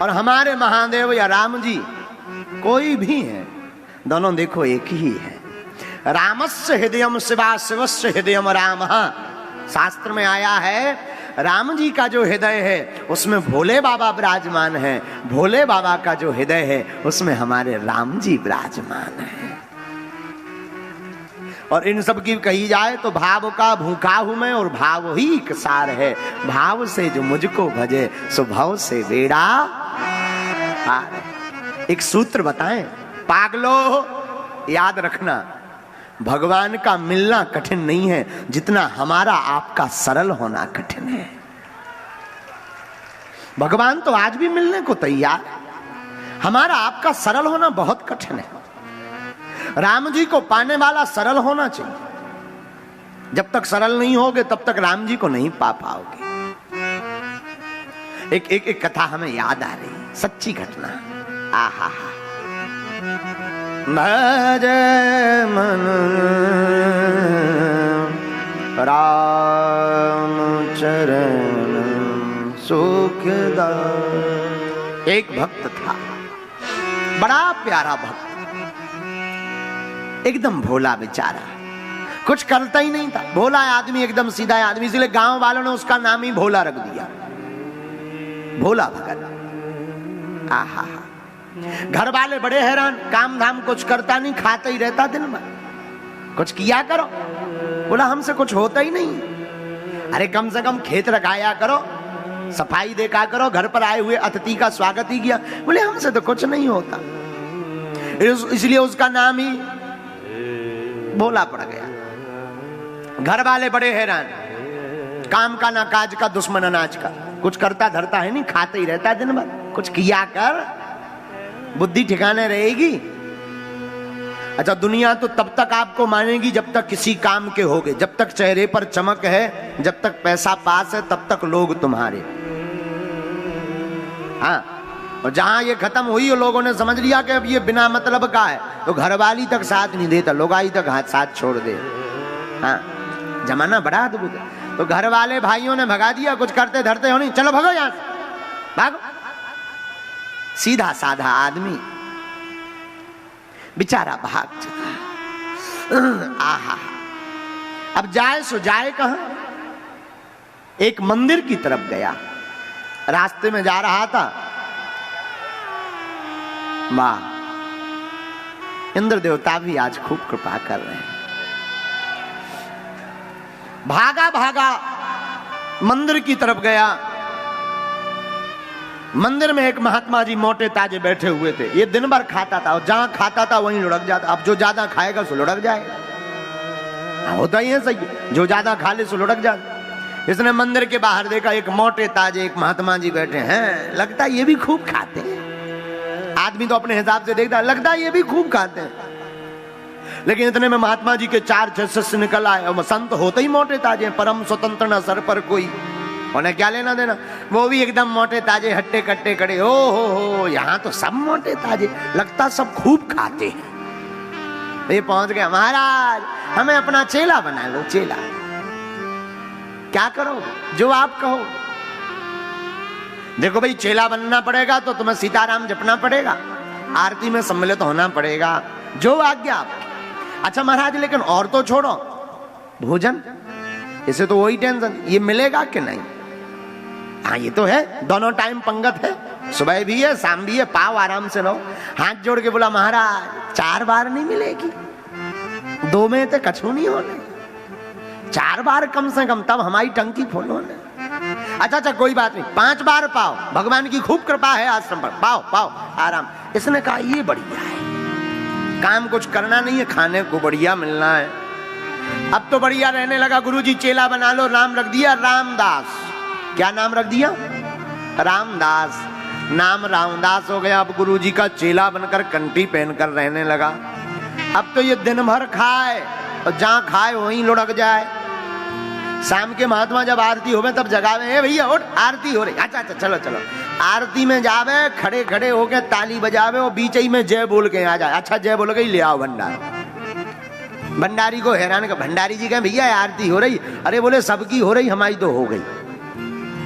और हमारे महादेव या राम जी कोई भी है, दोनों देखो एक ही है। रामस्य हृदयम शिवा शिवस्य हृदयम राम। शास्त्र में आया है राम जी का जो हृदय है उसमें भोले बाबा विराजमान है, भोले बाबा का जो हृदय है उसमें हमारे राम जी विराजमान है। और इन सब की कही जाए तो भाव का भूखा हूं मैं और भाव ही एक सार है। भाव से जो मुझको भजे सो भाव से बेड़ा पार। एक सूत्र बताएं पागलो, याद रखना भगवान का मिलना कठिन नहीं है जितना हमारा आपका सरल होना कठिन है। भगवान तो आज भी मिलने को तैयार है, हमारा आपका सरल होना बहुत कठिन है। राम जी को पाने वाला सरल होना चाहिए। जब तक सरल नहीं होगे तब तक राम जी को नहीं पा पाओगे। एक कथा हमें याद आ रही, सच्ची घटना। आहा भज मन राम चरण सुखदा। एक भक्त था, बड़ा प्यारा भक्त, एकदम भोला बेचारा, कुछ करता ही नहीं था। भोला आदमी, एकदम सीधा आदमी, इसलिए गांव वालों ने उसका नाम ही भोला रख दिया, भोला भगत। आहा घर वाले बड़े हैरान, काम धाम कुछ करता नहीं, खाता ही रहता दिन भर, कुछ किया करो। बोला हमसे कुछ होता ही नहीं। अरे कम से कम खेत लगाया करो, सफाई देखा करो, घर पर आए हुए अतिथि का स्वागत ही किया। बोले हमसे तो कुछ नहीं होता, इसलिए उसका नाम ही भोला पड़ गया। घर वाले बड़े हैरान, काम का ना काज का, दुश्मन अनाज का, कुछ करता धरता है नहीं, खाते ही रहता दिन भर, कुछ किया कर, बुद्धि ठिकाने रहेगी। अच्छा दुनिया तो तब तक आपको मानेगी जब तक किसी काम के होगे, जब तक चेहरे पर चमक है, जब तक पैसा पास है, तब तक लोग तुम्हारे। हाँ, और जहां ये खत्म हुई और लोगों ने समझ लिया कि अब ये बिना मतलब का है, तो घरवाली तक साथ नहीं देता, लोगाई तक हाथ साथ छोड़ दे। हाँ, जमाना बड़ा अद्भुत है। तो घर वाले भाइयों ने भगा दिया, कुछ करते धरते हो नहीं, चलो भागो यहां से, भागो। सीधा साधा आदमी बेचारा भाग चला। आहा, अब जाए सो जाए कहां? एक मंदिर की तरफ गया, रास्ते में जा रहा था, वाह, इंद्र देवता भी आज खूब कृपा कर रहे हैं। भागा भागा मंदिर की तरफ गया। मंदिर में एक महात्मा जी मोटे ताजे बैठे हुए थे। ये दिन भर खाता था और जहां खाता था वहीं लुढ़क जाता। अब जो ज्यादा खाएगा सो लुढ़क जाएगा, होता ही है सही, जो ज्यादा खा ले सो लुढ़क जाता। इसने मंदिर के बाहर देखा, एक मोटे ताजे एक महात्मा जी बैठे हैं, लगता है ये भी खूब खाते हैं। आदमी तो अपने हिसाब से देखता है, लगता है ये भी खूब खाते हैं। लेकिन इतने में महात्मा जी के 4-6 शिष्य निकल आए, और संत होते ही मोटे ताजे, परम स्वतंत्र न सर पर कोई, उन्हें क्या लेना देना। वो भी एकदम मोटे ताजे, हट्टे कट्टे खड़े। ओ हो, यहाँ तो सब मोटे ताजे, लगता सब खूब खाते हैं। ये पहुंच गया, महाराज हमें अपना चेला बना लो। चेला क्या करो, जो आप कहो। देखो भाई, चेला बनना पड़ेगा तो तुम्हें सीताराम जपना पड़ेगा, आरती में सम्मिलित होना पड़ेगा, जो आज्ञा आपकी। अच्छा महाराज, लेकिन और तो छोड़ो, भोजन, इसे तो वही टेंशन, ये मिलेगा कि नहीं? हाँ ये तो है, दोनों टाइम पंगत है, सुबह भी है शाम भी है, पाओ आराम से लो। हाथ जोड़ के बोला, महाराज 4 बार नहीं मिलेगी, 2 में तो कछु नहीं होने, 4 बार कम से कम, तब हमारी टंकी फुल होने। अच्छा कोई बात नहीं, 5 बार पाओ, भगवान की खूब कृपा है आश्रम पर, पाओ पाओ आराम। इसने कहा ये बढ़िया है, काम कुछ करना नहीं है, खाने को बढ़िया मिलना है। अब तो बढ़िया रहने लगा। गुरुजी चेला बना लो, नाम रख दिया रामदास। क्या नाम रख दिया? रामदास। नाम रामदास हो गया। अब गुरुजी का चेला बनकर कंठी पहनकर रहने लगा। अब तो ये दिन भर खाए और जहां खाए वहीं लुढ़क जाए। शाम के महात्मा जब आरती होवे तब जगावे, हे भैया उठ, आरती हो रही। अच्छा चलो चलो। आरती में जावे, खड़े खड़े होके ताली बजावे और बीच ही में जय बोल के आ जाए। अच्छा जय बोल गई, ले आओ भंडारा। भंडारी को हैरान कर, भंडारी जी कहे भैया आरती हो रही। अरे बोले सबकी हो रही, हमारी तो हो गई,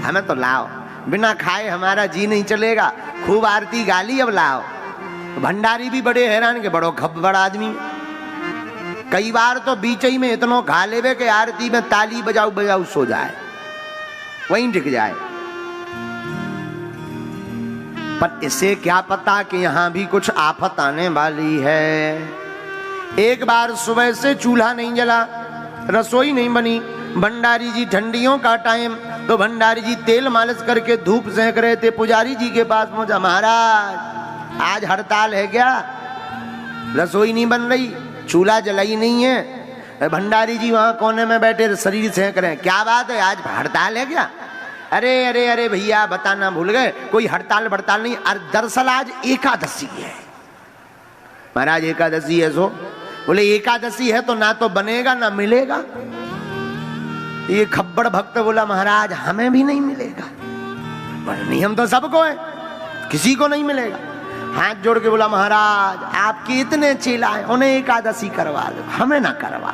हमें तो लाओ। बिना खाए हमारा जी नहीं चलेगा, खूब आरती गाली अब लाओ। भंडारी भी बड़े हैरान के बड़ो खब्बड़ आदमी, कई बार तो बीच ही में इतनो खा लेवे के आरती में ताली बजाऊ बजाऊ सो जाए, वहीं टिक जाए। पर इसे क्या पता कि यहां भी कुछ आफत आने वाली है। एक बार सुबह से चूल्हा नहीं जला, रसोई नहीं बनी, भंडारी जी ठंडियों का टाइम, तो भंडारी जी तेल मालिश करके धूप सेंक रहे थे। पुजारी जी के पास पहुंचा, महाराज आज हड़ताल है क्या, रसोई नहीं बन रही, चूल्हा जलाई नहीं है। भंडारी जी वहां कोने में बैठे शरीर सेंक रहे हैं। क्या बात है, आज हड़ताल है क्या? अरे अरे अरे भैया बताना भूल गए, कोई हड़ताल बड़ताल नहीं, दरअसल आज एकादशी है। महाराज एकादशी है सो? बोले एकादशी है तो ना तो बनेगा ना मिलेगा। ये खब्बड़ भक्त बोला महाराज हमें भी नहीं मिलेगा। नियम तो सबको है, किसी को नहीं मिलेगा। हाथ जोड़ के बोला महाराज आपके इतने चेला है, उन्हें एकादशी करवा दो, हमें ना करवा।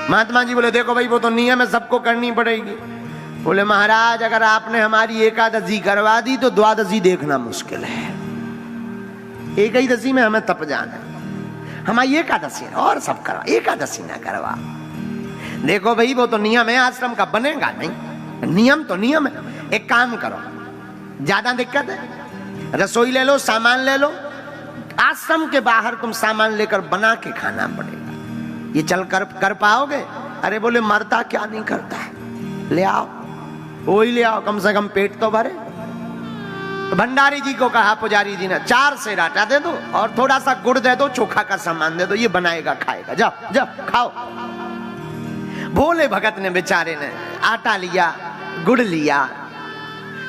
महात्मा जी बोले देखो भाई वो तो नियम है, सबको करनी पड़ेगी। बोले महाराज अगर आपने हमारी एकादशी करवा दी तो द्वादशी देखना मुश्किल है, एक ही दशी में हमें तप जाना है, हमारी एकादशी है और सब करवा, एकादशी ना करवा। देखो भाई वो तो नियम है आश्रम का, बनेगा नहीं, नियम तो नियम है। एक काम करो, ज्यादा दिक्कत है, रसोई ले लो, सामान ले लो, आश्रम के बाहर तुम सामान लेकर बना के खाना पड़ेगा। ये चल कर पाओगे? अरे बोले मरता क्या नहीं करता है, ले आओ, वही ले आओ, कम से कम पेट तो भरे। तो भंडारी जी को कहा पुजारी जी ने 4 सेर आटा दे दो और थोड़ा सा गुड़ दे दो, चोखा का सामान दे दो, ये बनाएगा खाएगा, जाओ जाओ खाओ। भोले भगत ने बेचारे ने आटा लिया, गुड़ लिया,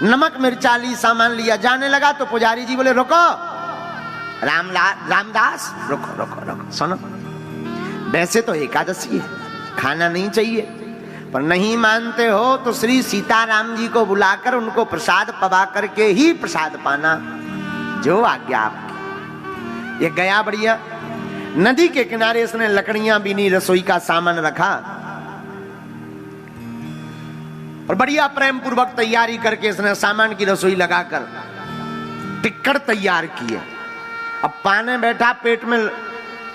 नमक मिर्चा ली, सामान लिया, जाने लगा तो पुजारी जी बोले रुको रामदास, रुको रुको रुको, सुनो वैसे तो एकादशी है, खाना नहीं चाहिए, पर नहीं मानते हो तो श्री सीताराम जी को बुलाकर उनको प्रसाद पवा करके ही प्रसाद पाना, जो आज्ञा आपकी। ये गया बढ़िया, नदी के किनारे इसने लकड़ियां बीनी, रसोई का सामान रखा और बढ़िया प्रेम पूर्वक तैयारी करके इसने सामान की रसोई लगाकर टिक्कड़ तैयार किए। अब पाने बैठा, पेट में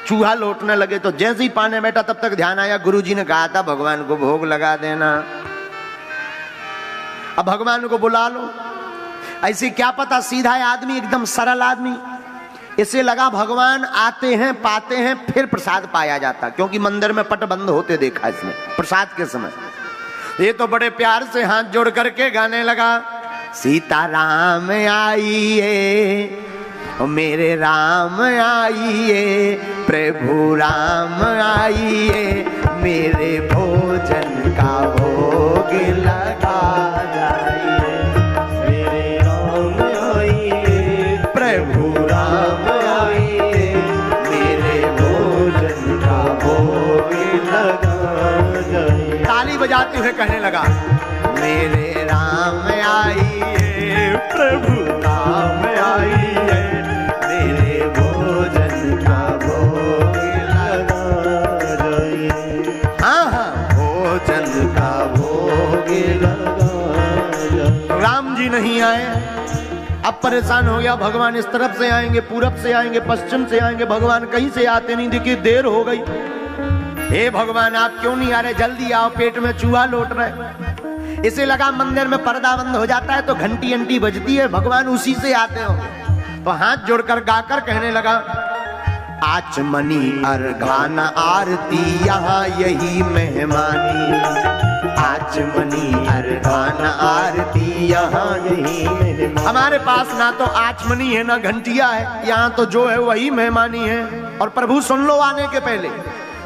चूहा लौटने लगे, तो जैसे ही पाने बैठा तब तक ध्यान आया गुरुजी ने कहा था भगवान को भोग लगा देना, अब भगवान को बुला लो। ऐसे क्या पता सीधा आदमी, एकदम सरल आदमी, इसे लगा भगवान आते हैं पाते हैं फिर प्रसाद पाया जाता, क्योंकि मंदिर में पट बंद होते देखा इसने प्रसाद के समय। ये तो बड़े प्यार से हाथ जोड़ करके गाने लगा, सीताराम आइए मेरे राम आइए, प्रभु राम आइए, मेरे भोजन का भोग लगा जाइए, मेरे राम आइए, प्रभु राम आइए, मेरे भोजन का भोग लगा जाइए। ताली बजाते हुए कहने लगा, मेरे राम आइए, प्रभु राम आइए, मेरे भोजन का भोग लगा जाइए। हाँ हाँ भोजन का भोग लगा जाइए। राम जी नहीं आए, अब परेशान हो गया, भगवान इस तरफ से आएंगे, पूरब से आएंगे, पश्चिम से आएंगे, भगवान कहीं से आते नहीं दिखे, देर हो गई। हे भगवान आप क्यों नहीं आ रहे, जल्दी आओ, पेट में चूहा लौट रहे। इसे लगा मंदिर में पर्दा बंद हो जाता है तो घंटी अंटी बजती है, भगवान उसी से आते हो। तो हाथ जोड़कर गाकर कहने लगा, आचमनी अर्घान आरती यहाँ यही मेहमानी, आचमनी अर्घान आरती यहाँ यही मेहमानी। हमारे पास ना तो आचमनी है ना घंटिया है, यहाँ तो जो है वही मेहमानी है। और प्रभु सुन लो आने के पहले,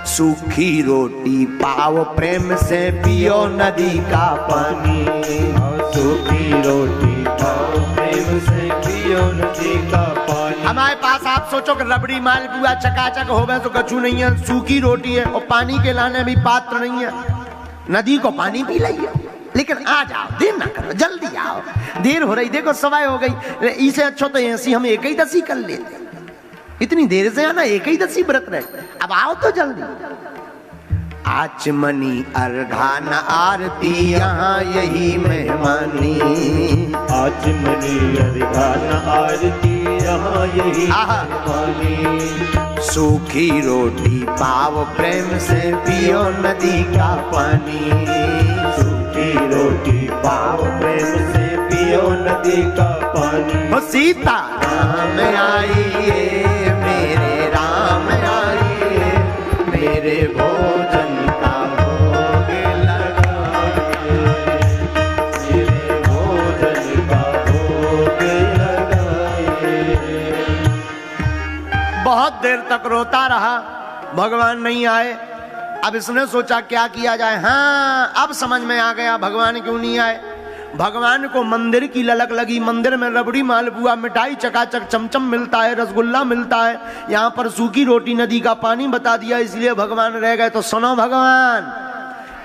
सूखी रोटी पाओ प्रेम से पियो नदी का पानी, सूखी रोटी पाओ प्रेम से पियो नदी का पानी। हमारे पास आप सोचो कि रबड़ी मालपुआ चकाचक हो गए तो कछु नहीं है, सूखी रोटी है और पानी के लाने भी पात्र नहीं है, नदी को पानी पी लिया। लेकिन आ जाओ, देर ना करो, जल्दी आओ, देर हो रही, देखो सवाई हो गई, इसे अच्छा तो ऐसी हम एक ही दसी कर लेते, इतनी देर से आना, एक ही दसी व्रत रहे, अब आओ तो जल्दी। आचमनी अर्घा न आरती यहाँ यही मेहमानी। आचमनी अर्घा न आरती यहाँ यही मेहमानी। सूखी रोटी पाव प्रेम से पियो नदी का पानी। सूखी रोटी पाव प्रेम से पियो नदी का पानी। वो सीता राम आइए मेरे राम आइए, मेरे भोजन का भोग लगाइए, मेरे भोजन का भोग लगाइए। बहुत देर तक रोता रहा, भगवान नहीं आए। अब इसने सोचा क्या किया जाए। हाँ, अब समझ में आ गया भगवान क्यों नहीं आए। भगवान को मंदिर की ललक लगी। मंदिर में रबड़ी मालपुआ मिठाई चकाचक चमचम मिलता है, रसगुल्ला मिलता है। यहाँ पर सूखी रोटी नदी का पानी बता दिया, इसलिए भगवान रह गए। तो सुनो भगवान,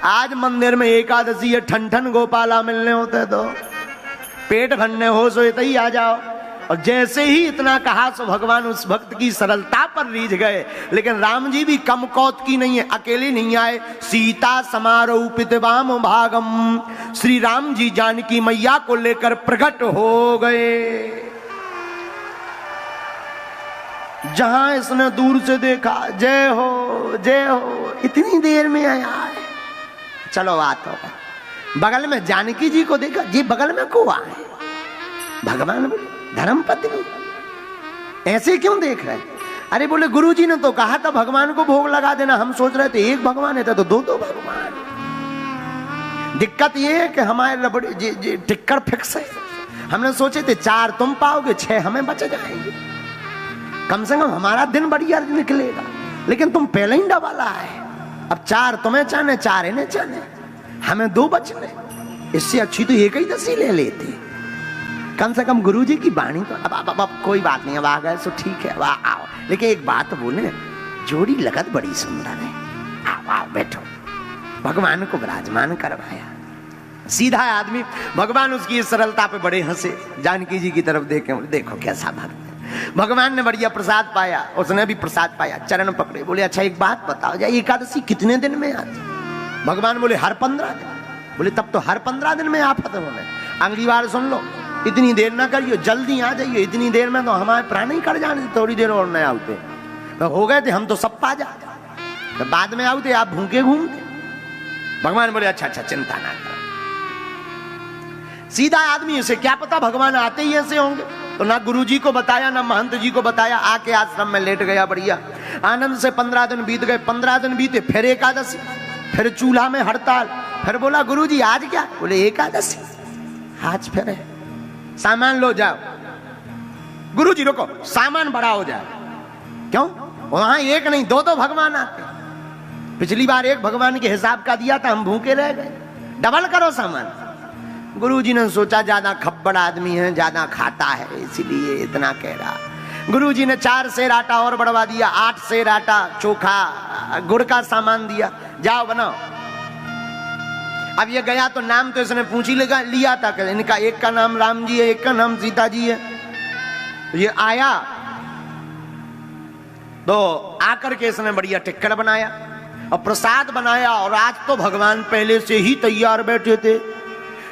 आज मंदिर में एकादशी है, ठन ठन गोपाला मिलने होते तो पेट भरने हो सो ही आ जाओ। और जैसे ही इतना कहा सो भगवान उस भक्त की सरलता पर रीझ गए। लेकिन राम जी भी कम कौत की नहीं है, अकेले नहीं आए। सीता समारोपितवाम भागम, श्री राम जी जानकी मैया को लेकर प्रकट हो गए। जहां इसने दूर से देखा, जय हो जय हो, इतनी देर में आया है। चलो बात हो। बगल में जानकी जी को देखा, जी बगल में को आए। भगवान बोले धर्मपत्नी ऐसे क्यों देख रहे? अरे बोले गुरुजी ने तो कहा था भगवान को भोग लगा देना। हम सोच रहे थे एक भगवान है तो दो दो भगवान। दिक्कत ये है कि हमारे रबड़ी टिक्कर फिक्स है। हमने सोचे थे 4 तुम पाओगे, 6 हमें बच जाएंगे, कम से कम हमारा दिन बढ़िया निकलेगा। लेकिन तुम पहले ही डबल आए। अब 4 तुम्हें चाहने, 4 इन्हें चाहने, हमें 2 बच रहे। इससे अच्छी तो एक ही दसी ले लेते, कम से कम गुरुजी की वाणी तो। अब कोई बात नहीं, अब आ गए सो ठीक है, अब आओ। लेकिन एक बात बोले, जोड़ी लगत बड़ी सुंदर है। आओ आओ बैठो। भगवान को विराजमान करवाया। सीधा आदमी। भगवान उसकी सरलता पे बड़े हंसे। जानकी जी की तरफ देखे, देखो कैसा भक्त। भगवान ने बढ़िया प्रसाद पाया, उसने भी प्रसाद पाया, चरण पकड़े, बोले अच्छा एक बात बताओ, जाए एकादशी कितने दिन में आती? भगवान बोले हर 15 दिन। बोले तब तो हर 15 दिन में आफत होने। अगली बार सुन लो, इतनी देर ना करियो, जल्दी आ जाइए। इतनी देर में तो हमारे प्राण ही कट जाने, थोड़ी देर और नहीं आते तो हो गए थे हम तो सब पा जाते, तो बाद में आते आप भूखे घूमते। भगवान बोले अच्छा अच्छा चिंता ना करो। सीधा आदमी, इसे क्या पता भगवान आते ही ऐसे होंगे। तो ना गुरुजी को बताया ना महंत जी को बताया, आके आश्रम में लेट गया बढ़िया आनंद से। 15 दिन बीत गए। 15 दिन बीते, फिर एकादशी, फिर चूल्हा में हड़ताल। फिर बोला गुरुजी आज क्या? बोले एकादशी। आज फिर है, सामान लो जाओ। गुरुजी रुको, सामान बड़ा हो जाए। क्यों? वहां एक नहीं 2 भगवान आते। पिछली बार एक भगवान के हिसाब का दिया था, हम भूखे रह गए, डबल करो सामान। गुरुजी ने सोचा ज्यादा खब्बड़ आदमी है, ज्यादा खाता है, इसीलिए इतना कह रहा। गुरुजी ने 4 सेर आटा और बढ़वा दिया, 8 सेर आटा, चोखा, गुड़ का सामान दिया, जाओ बनाओ। अब ये गया तो नाम तो इसने पूछ ही लिया था कि इनका एक का नाम राम जी है, एक का नाम सीता जी है। तो ये आया तो आकर के इसने बढ़िया टिक्कर बनाया और प्रसाद बनाया। और आज तो भगवान पहले से ही तैयार बैठे थे।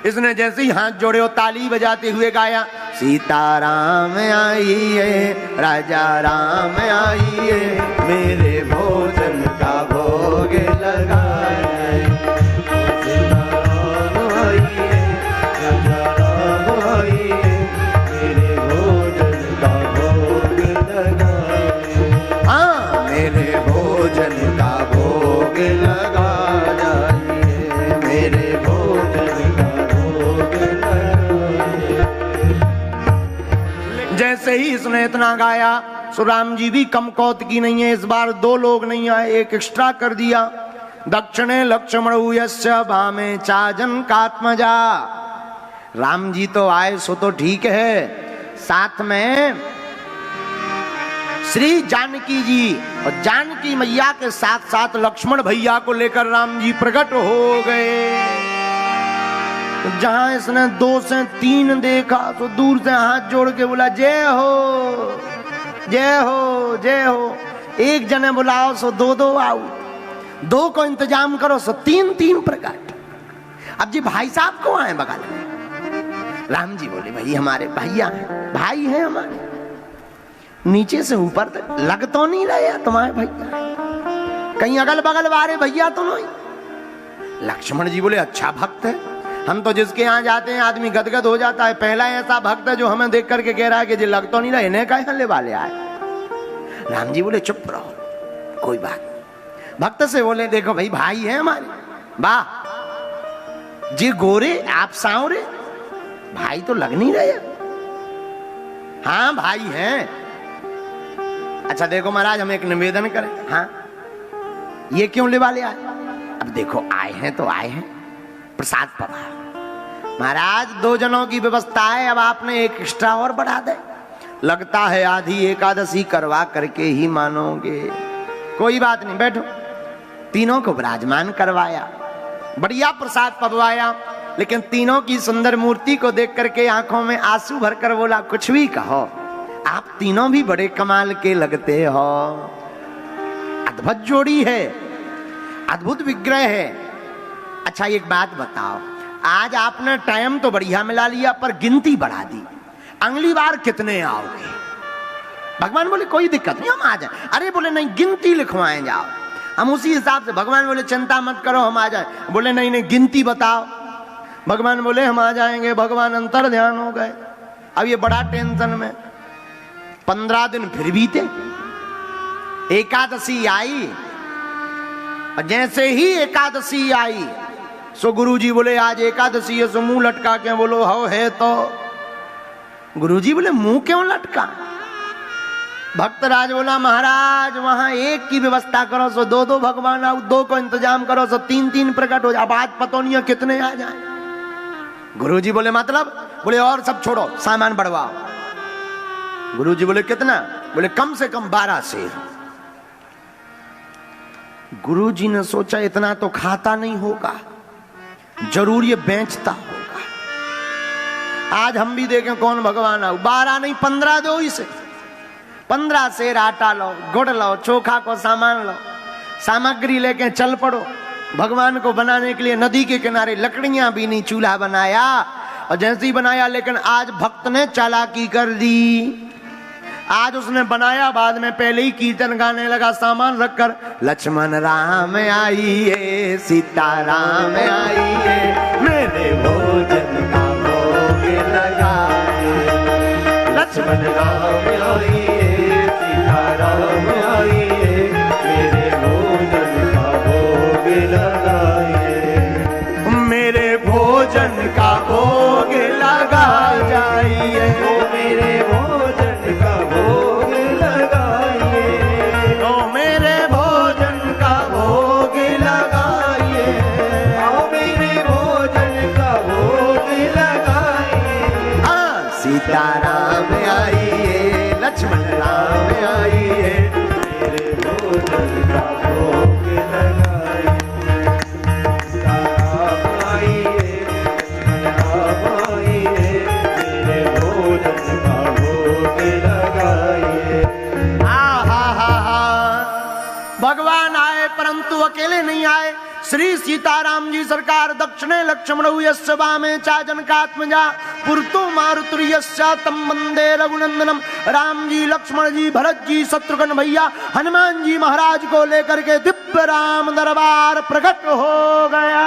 इसने जैसे ही हाथ जोड़े और ताली बजाते हुए गाया, सीताराम आइए, राजा राम आइए, मेरे भोजन का भोग लगाए। जैसे ही इसने इतना गाया, सो राम जी भी कम कौत की नहीं है। इस बार 2 लोग नहीं आए, एक एक्स्ट्रा कर दिया। दक्षिणे लक्ष्मण यस्य भामे चाजन कात्मजा। राम जी तो आए सो तो ठीक है, साथ में श्री जानकी जी और जानकी मैया के साथ साथ लक्ष्मण भैया को लेकर राम जी प्रकट हो गए। जहां इसने 2 से 3 देखा तो दूर से हाथ जोड़ के बोला जय हो जय हो जय हो। एक जने बुलाओ सो 2 आओ, दो को इंतजाम करो सो तीन तीन प्रकट। अब जी भाई साहब को आए बगल में, राम जी बोले भाई हमारे भैया हैं, भाई हैं हमारे, नीचे से ऊपर तक लग तो नहीं रहे तुम्हारे भैया, कहीं अगल बगल वाले भैया तो नहीं। लक्ष्मण जी बोले अच्छा भक्त है, हम तो जिसके यहाँ जाते हैं आदमी गदगद हो जाता है, पहला ऐसा भक्त है जो हमें देख करके कह रहा है कि जी लग तो नहीं रहा, इन्हें कहे हल्ले वाले आए। राम जी बोले चुप रहो, कोई बात नहीं। भक्त से बोले देखो भाई भाई है हमारे, वाह जी गोरे आप सांवरे, भाई तो लग नहीं रहे। हाँ भाई हैं। अच्छा देखो महाराज हम एक निवेदन करें, हाँ ये क्यों ले वाले आए? अब देखो आए हैं तो आए हैं, प्रसाद पड़ा महाराज, 2 जनों की व्यवस्था है, अब आपने एक एक्स्ट्रा और बढ़ा दे, लगता है आधी एकादशी करवा करके ही मानोगे। कोई बात नहीं बैठो, तीनों को विराजमान करवाया, बढ़िया प्रसाद पकवाया, लेकिन तीनों की सुंदर मूर्ति को देख करके आंखों में आंसू भरकर बोला कुछ भी कहो, आप तीनों भी बड़े कमाल के लगते हो, अद्भुत जोड़ी है, अद्भुत विग्रह है। अच्छा एक बात बताओ, आज आपने टाइम तो बढ़िया मिला लिया पर गिनती बढ़ा दी, अगली बार कितने आओगे? भगवान बोले कोई दिक्कत नहीं हम आ जाए। अरे बोले नहीं गिनती लिखवाएं जाओ, हम उसी हिसाब से। भगवान बोले चिंता मत करो हम आ जाए। बोले नहीं नहीं गिनती बताओ। भगवान बोले हम आ जाएंगे। भगवान अंतर ध्यान हो गए, अब ये बड़ा टेंशन में। 15 दिन फिर बीते, एकादशी आई, और जैसे ही एकादशी आई सो गुरुजी बोले आज एकादशी है, सो मुंह लटका के बोलो हो है तो। गुरुजी बोले मुंह क्यों लटका? भक्तराज बोला महाराज वहां एक की व्यवस्था करो सो 2-2 भगवान आओ, 2 को इंतजाम करो सो 3-3 प्रकट हो जाए, बात पतो नहीं है कितने आ जाए। गुरुजी बोले मतलब? बोले और सब छोड़ो सामान बढ़वाओ। गुरुजी बोले कितना? बोले कम से कम 12 शेर। गुरुजी ने सोचा इतना तो खाता नहीं होगा, जरूर ये बेचता होगा, आज हम भी देखें कौन भगवान आओ। 12 नहीं 15 दो इसे। 15 शेर आटा लो, गुड़ लो, चोखा को सामान लो, सामग्री लेके चल पड़ो। भगवान को बनाने के लिए नदी के किनारे लकड़ियां भी नहीं, चूल्हा बनाया, और जैसे ही बनाया लेकिन आज भक्त ने चालाकी कर दी। आज उसने बनाया, बाद में पहले ही कीर्तन गाने लगा सामान रखकर, लक्ष्मण राम आइए सीता राम आइए, मेरे भोजन का भोग लगाए। लक्ष्मण राम आइए सीता राम आइए, मेरे भोजन का भोग लगाइए, मेरे भोजन का भोग लगा जाइए, मेरे भोजन का भोग लगाइए, तो मेरे भोजन का भोग लगाइए, मेरे भोजन का भोग लगाइए। हाँ सीता राम आइए, लक्ष्मण राम आइए, मेरे भोजन का भोग लगाइए, सीता राम आइए, लक्ष्मण राम आइए, मेरे भोजन का भोग लगाइए। भगवान आए परंतु अकेले नहीं आए। श्री सीताराम जी सरकार दक्षिणे लक्ष्मण यस्य वामे चा जनकात्मजा पुरतो मारुतुर्यस्य तम वंदे रघुनंदनम। राम जी, लक्ष्मण जी, भरत जी, शत्रुघ्न भैया, हनुमान जी महाराज को लेकर के दिव्य राम दरबार प्रकट हो गया।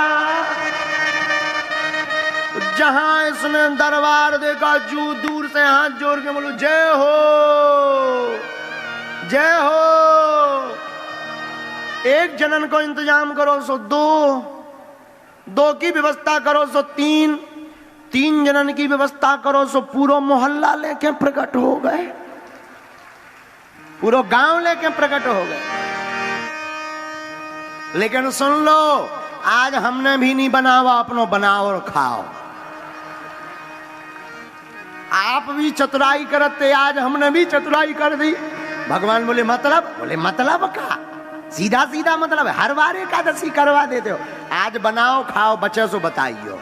जहां इसने दरबार देखा, जू दूर से हाथ जोड़ के बोलो जय हो जय हो। एक जनन को इंतजाम करो सो 2, 2 की व्यवस्था करो सो 3, 3 जनन की व्यवस्था करो सो पूरा मोहल्ला लेके प्रकट हो गए, पूरा गांव लेके प्रकट हो गए। लेकिन सुन लो, आज हमने भी नहीं बनावा, अपनो बनाओ और खाओ। आप भी चतुराई करते, आज हमने भी चतुराई कर दी। भगवान बोले मतलब? बोले मतलब का सीधा सीधा मतलब है, हर बार एकादशी करवा देते हो, आज बनाओ खाओ, बचे सो बताइयो।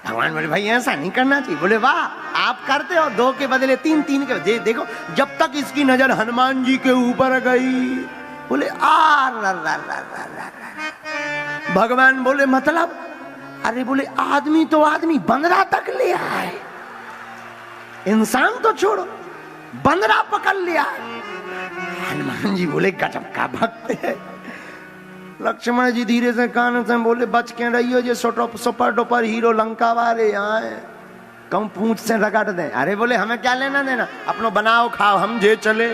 भगवान बोले भाई ऐसा नहीं करना चाहिए। बोले वाह, आप करते हो 2 के बदले 3, 3 के बदले। देखो जब तक इसकी नजर हनुमान जी के ऊपर गई, बोले आ रा रा रा रा रा। भगवान बोले मतलब? अरे बोले आदमी तो आदमी, बंदरा तक ले आए, इंसान तो छोड़ो, बंदरा पकड़ लिया। हनुमान जी बोले गजब का भक्त है। लक्ष्मण जी धीरे से कान से बोले बच के रहियो, जो सुपर डुपर हीरो लंका वाले आए, कम पूंछ से रगड़ दे। अरे बोले हमें क्या लेना देना, अपनो बनाओ खाओ, हम जे चले।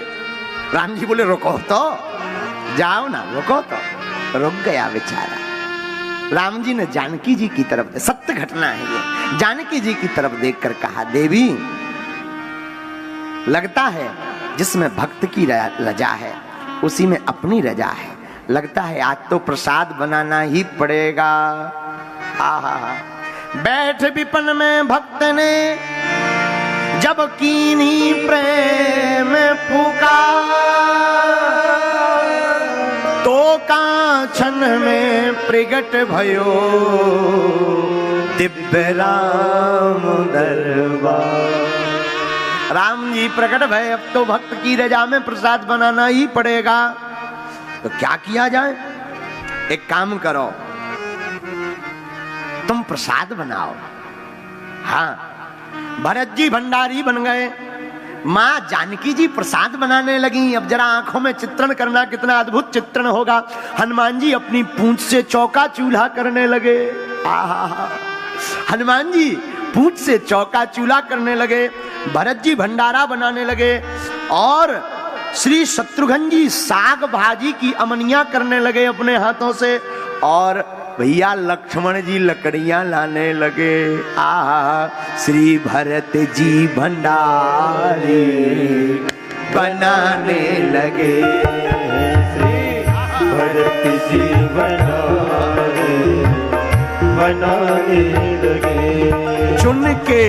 राम जी बोले रुको तो, जाओ ना, रुको तो। रुक गया बेचारा। राम जी ने जानकी जी की तरफ, सत्य घटना है ये, जानकी जी की तरफ देखकर कहा देवी, लगता है जिसमें भक्त की रजा है उसी में अपनी रजा है। लगता है आज तो प्रसाद बनाना ही पड़ेगा। आहा, बैठ विपन में भक्त ने जब कीन्ही प्रेम फूका, तो कांचन में प्रगट भयो दिव्य राम दरबार। राम जी प्रकट भय, अब तो भक्त की रजा में प्रसाद बनाना ही पड़ेगा। तो क्या किया जाए? एक काम करो, तुम प्रसाद बनाओ। हाँ, भरत जी भंडारी बन गए, माँ जानकी जी प्रसाद बनाने लगी। अब जरा आंखों में चित्रण करना, कितना अद्भुत चित्रण होगा। हनुमान जी अपनी पूंछ से चौका चूल्हा करने लगे। आहा, हनुमान जी पूंछ से चौका चूल्हा करने लगे, भरत जी भंडारा बनाने लगे, और श्री शत्रुघ्न जी साग भाजी की अमनिया करने लगे अपने हाथों से, और भैया लक्ष्मण जी लकड़ियां लाने लगे। आहा, श्री भरत जी भंडारे बनाने लगे, श्री भरत जी भंडारे बनाने लगे। चुन के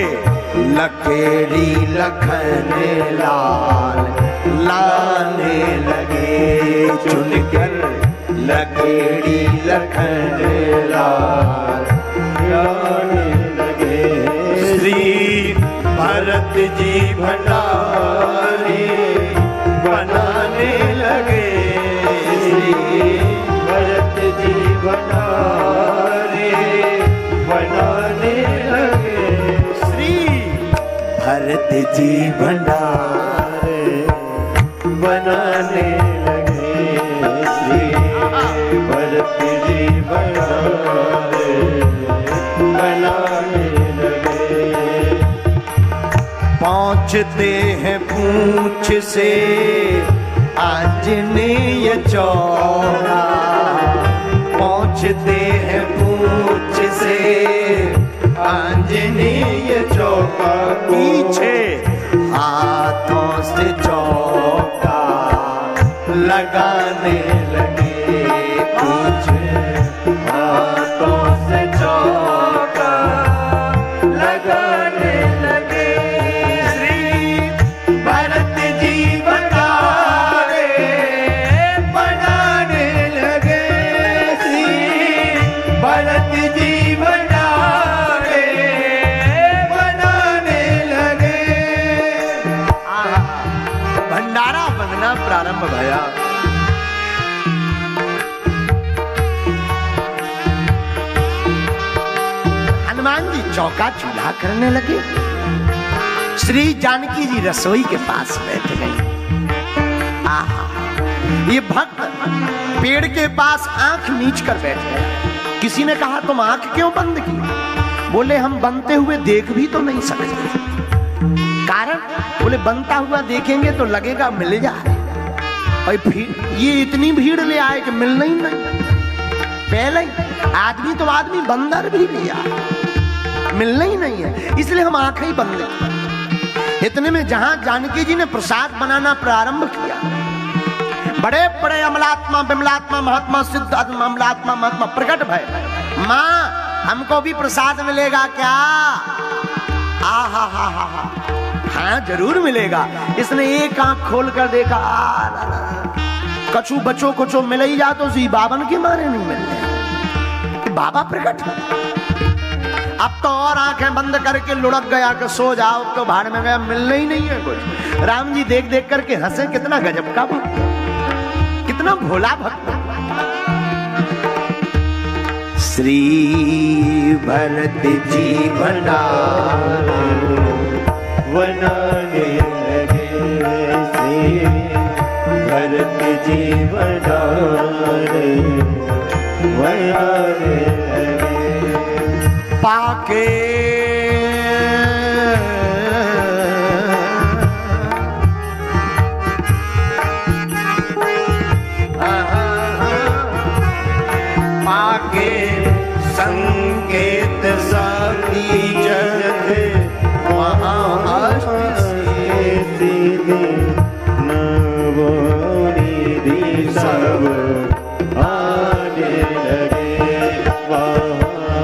लकेड़ी लखन लाल लाने लगे, चुनकर लकेड़ी लखन लाल लाने लगे। श्री भरत जी भंडारी बनाने लगे, श्री भरत जी भंडारी बनाने लगे। श्री भरत जी भंडारे बनाने लगे, श्री भरत जी भंडारे बनाने लगे। पहुंचते हैं पूंछ से आंजनेय चौरा, पहुंचते हैं पूंछ से आंजनेय चौका, पीछे हाथों से चौका लगाने लगे, पीछे हाथों से चौका लगाने लगे। श्री भरत जी भंडारे बनाने लगे, श्री भरत जी भंडारे बनाने लगे। भंडारा बनना प्रारंभ भया। हनुमान जी चौका चूल्हा करने लगे, श्री जानकी जी रसोई के पास बैठ गई। आहा, ये भक्त पेड़ के पास आंख मीच कर बैठ गया। किसी ने कहा तुम आंख क्यों बंद की? बोले हम बनते हुए देख भी तो नहीं सकते। कारण? बोले बनता हुआ देखेंगे तो लगेगा मिल जाए, और फिर ये इतनी भीड़ ले आए कि मिलना ही नहीं। पहले आदमी तो आदमी, बंदर भी लिया, मिलना ही नहीं है, इसलिए हम आंखें ही बंद की। इतने में जहां जानकी जी ने प्रसाद बनाना प्रारंभ किया, बड़े बड़े अमलात्मा विमलात्मा महात्मा सिद्ध अमलात्मा महात्मा प्रकट भय। माँ हमको भी प्रसाद मिलेगा क्या? आहा हा हा हा, हाँ जरूर मिलेगा। इसने एक आंख खोल कर देखा, कछु बचो कुछो मिल ही जा तो सी बाबन के मारे नहीं मिल रहे, बाबा प्रकट है। अब तो और आंखें बंद करके लुढ़क गया कि सो जाओ, तो भाड़ में गया, मिलना ही नहीं है कुछ। राम जी देख देख करके हंसे, कितना गजब का भक्त, कितना कितना भोला भक्त। श्री भरत जी भंडार बनाने लगे, श्री भरत जी भंडार बनाने लगे। पाके पाके संकेत साथी जग वहाँ सीधे नवोनिधि सब आने लगे, वहाँ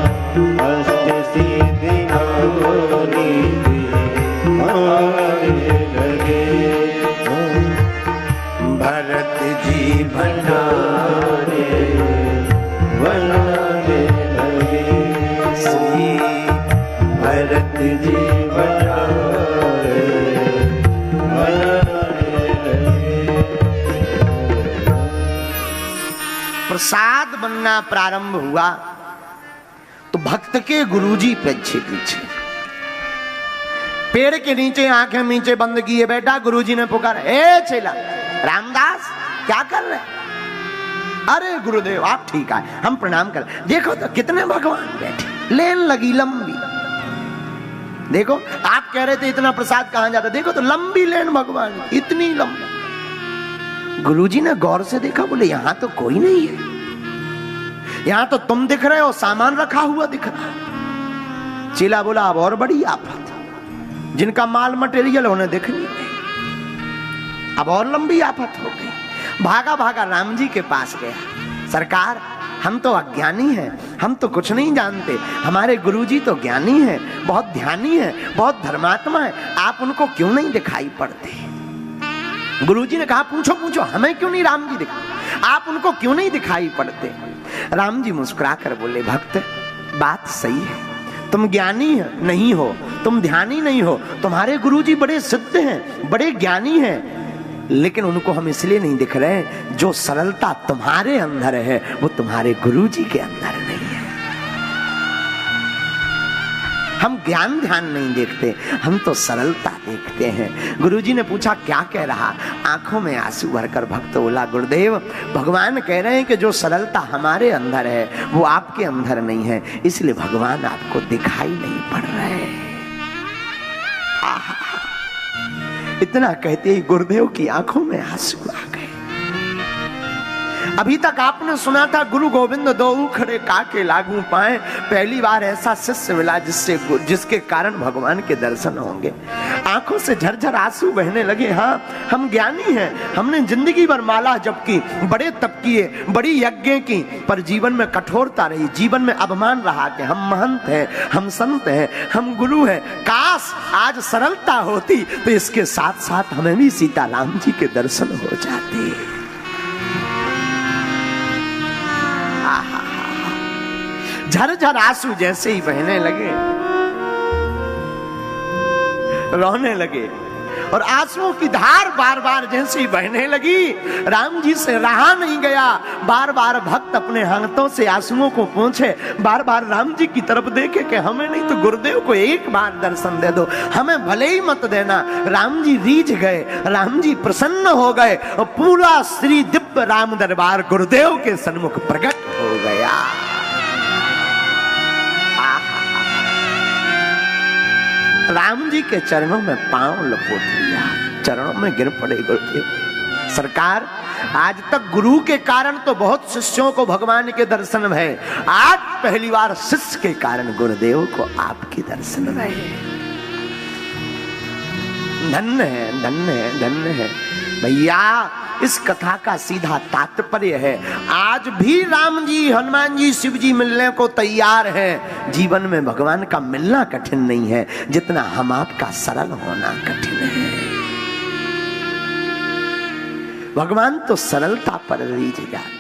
अष्ट सिद्धि नवोनिधि आने लगे। भरत जी भंडारे बनाने लगे, श्री भरत जी भंडार बनाने लगे। प्रसाद बनना प्रारंभ हुआ तो भक्त के गुरुजी पीछे पीछे पेड़ के नीचे आंखें नीचे बंद किए बैठा। गुरुजी ने पुकारा, ए चेला रामदास क्या कर रहे? अरे गुरुदेव आप ठीक है, हम प्रणाम कर। देखो तो कितने भगवान बैठे, लेन लगी लंबी। देखो आप कह रहे थे इतना प्रसाद कहां जाता, देखो तो लंबी लेन भगवान, इतनी लंबी। गुरुजी ने गौर से देखा, बोले यहां तो कोई नहीं है, यहां तो तुम दिख रहे हो, सामान रखा हुआ दिख रहा है। चेला बोला अब और बड़ी आफत, जिनका माल मटेरियल उन्हें दिख नहीं गई, अब और लंबी आफत हो गई। भागा भागा राम जी के पास गया, सरकार हम तो अज्ञानी हैं, हम तो कुछ नहीं जानते, हमारे गुरुजी तो ज्ञानी हैं, बहुत ध्यानी हैं, बहुत धर्मात्मा हैं, आप उनको क्यों नहीं दिखाई पड़ते? गुरुजी ने कहा पूछो पूछो, हमें क्यों नहीं राम जी दिखाई, आप उनको क्यों नहीं दिखाई पड़ते? राम जी मुस्कुरा कर बोले, भक्त बात सही है, तुम ज्ञानी नहीं हो, तुम ध्यानी नहीं हो, तुम्हारे गुरुजी बड़े सिद्ध हैं, बड़े ज्ञानी हैं, लेकिन उनको हम इसलिए नहीं दिख रहे, जो सरलता तुम्हारे अंदर है वो तुम्हारे गुरुजी के अंदर नहीं है। हम ज्ञान ध्यान नहीं देखते, हम तो सरलता देखते हैं। गुरुजी ने पूछा क्या कह रहा? आंखों में आंसू भरकर भक्त बोला, गुरुदेव भगवान कह रहे हैं कि जो सरलता हमारे अंदर है वो आपके अंदर नहीं है, इसलिए भगवान आपको दिखाई नहीं पड़ रहे। इतना कहते ही गुरुदेव की आंखों में आंसू आ गए। अभी तक आपने सुना था गुरु गोविंद दो खड़े काके लागू पाए, पहली बार ऐसा शिष्य मिला जिसके कारण भगवान के दर्शन होंगे। आंखों से झरझर आंसू बहने लगे। हाँ हम ज्ञानी हैं, हमने जिंदगी भर माला जप की, बड़े तप किए, बड़ी यज्ञ की, पर जीवन में कठोरता रही, जीवन में अभिमान रहा कि हम महंत हैं, हम संत हैं, हम गुरु हैं। काश आज सरलता होती तो इसके साथ साथ हमें भी सीताराम जी के दर्शन हो जाते। झरझर आंसू जैसे ही बहने लगे, रोने लगे, और आंसुओं की धार बार बार जैसे ही बहने लगी, राम जी से रहा नहीं गया। बार बार भक्त अपने हाथों से आंसुओं को पोंछे, बार बार राम जी की तरफ देखे कि हमें नहीं तो गुरुदेव को एक बार दर्शन दे दो, हमें भले ही मत देना। राम जी रीझ गए, राम जी प्रसन्न हो गए, और पूरा श्री दिव्य राम दरबार गुरुदेव के सन्मुख प्रकट हो गया। राम जी के चरणों में पांव लपोट लिया, चरणों में गिर पड़े। गुरुदेव सरकार, आज तक गुरु के कारण तो बहुत शिष्यों को भगवान के दर्शन है, आज पहली बार शिष्य के कारण गुरुदेव को आपके दर्शन रहे। धन्य है, धन्य है, धन्य है। भैया इस कथा का सीधा तात्पर्य है, आज भी राम जी, हनुमान जी, शिव जी मिलने को तैयार हैं। जीवन में भगवान का मिलना कठिन नहीं है, जितना हम आपका सरल होना कठिन है। भगवान तो सरलता पर रीझ जाते।